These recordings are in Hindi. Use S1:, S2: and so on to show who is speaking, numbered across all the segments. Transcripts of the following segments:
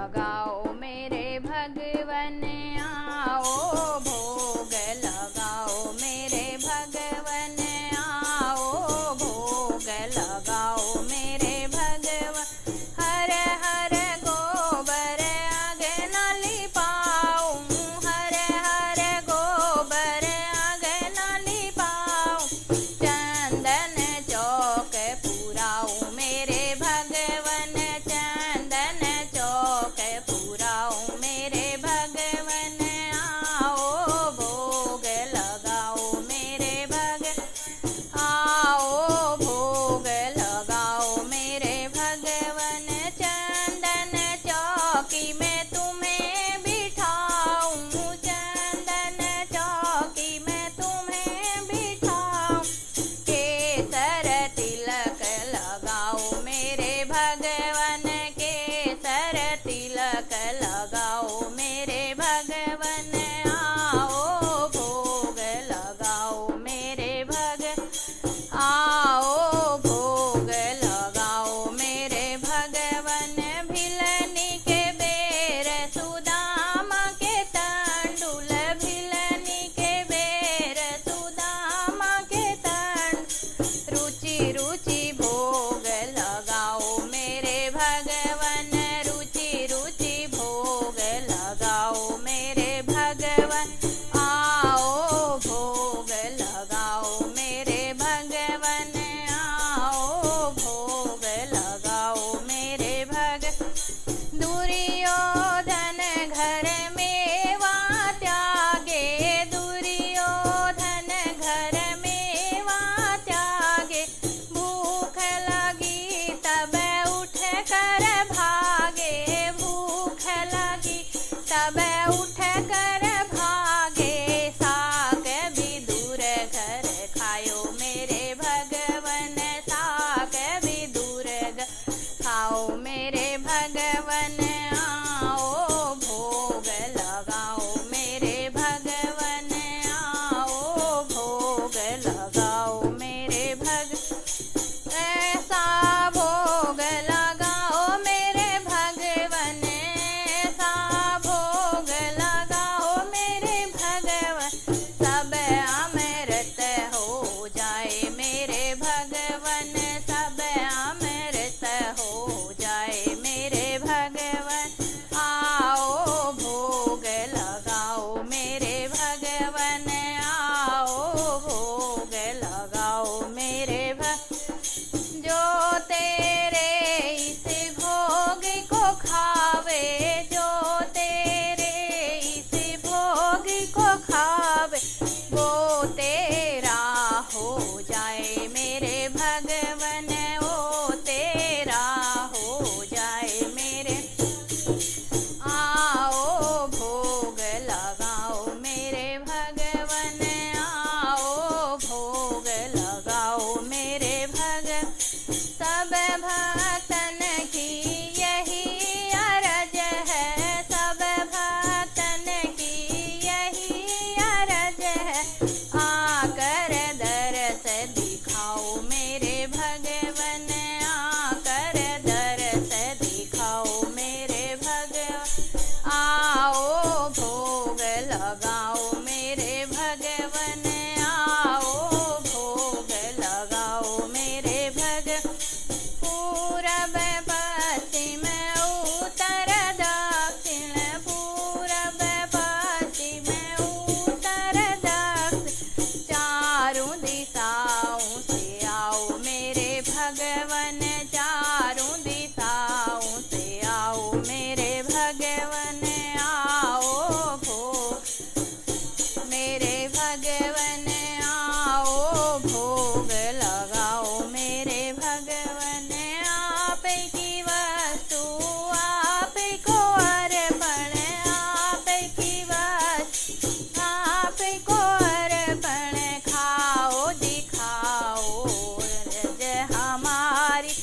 S1: लगाओ मेरे भगवन, आओ भोग लगाओ मेरे भगवन, आओ भोग लगाओ मेरे भगवन। हर हर गोबर आंगन लिपाऊं, हर हर गोबर आंगन लिपाऊं, चंदन चौक पुराऊं मेरे भगवन, चंदन चौक पुराऊं मेरे भगवन, आओ भोग लगाओ मेरे आओ भोग लगाओ मेरे भगवन। चंदन चौकी में तुम्हें बिठाऊं, चंदन चौकी में तुम्हें बिठाऊं, केसर तिलक लगाओ मेरे भगवन, केसर तिलक लगाओ मेरे भगवन, आओ भोग लगाओ मेरे आओ भोग लगाओ मेरे भगवन। भिलनी के बेर सुदामा के तंडुल, भिलनी के बेर सुदामा के तंडुल, रुचि रुचि भोग लगाओ मेरे भगवन, रुचि रुचि भोग लगाओ मेरे भगवन, आओ भोग लगाओ मेरे भगवन, आओ भोग लगाओ मेरे दुर्योधन घर मेवा त्यागे, दुर्योधन घर मेवा त्यागे, भूख लगी तब उठ कर भागे, भूख लगी तब उठ कर भागे, साग विदुर घर खाओ मेरे भगवन, साग विदुर खाओ मेरे भगवन, आओ भोग लगाओ मेरे भगवन, आओ भोग लगाओ मेरे ऐसा भोग लगाओ मेरे भगवन, ऐसा भोग लगाओ मेरे भगवन, सब अमृत हो जाए मेरे भगवन, सब अमृत हो जाए मेरे भगवन, आओ भोग लगाओ मेरे भगवन, आओ भोग लगाओ मेरे जो तेरे इस भोग को खावे, जो तेरे इस भोग को खावे, वो तेरा हो जाए मेरे भगवन, वो तेरा हो जाए मेरे, आओ भोग लगाओ मेरे भगवन, आओ भोग लगाओ मेरे भगवन। सब भक्तन की यही अरज है, सब भक्तन की यही अरज है, आकर दरस दिखाओ मेरे भगवन, आकर दरस दिखाओ मेरे भगवन, आओ भोग लगाओ मेरे भगवन, आओ भोग लगाओ मेरे भगवन। पूरब पश्चिम उत्तर दक्षिण, पूरब पश्चिम उत्तर दक्षिण, चारों दिशाओं से आओ मेरे भगवन, चारों दिशाओं से आओ मेरे भगवन, आओ भोग मेरे भगवन, आओ भोग लगाओ मेरे भगवन। आप की वस्तु आप को अर्पण, आप की वस्तु आप को अर्पण, खाओ दिखाओ अर्ज हमारी,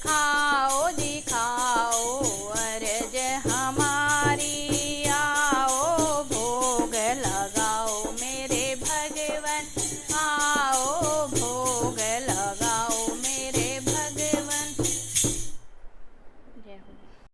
S1: खाओ दिखाओ अर्ज हमारी, आओ भोग लगाओ मेरे भगवन, आओ भोग लगाओ मेरे भगवन। जय हो।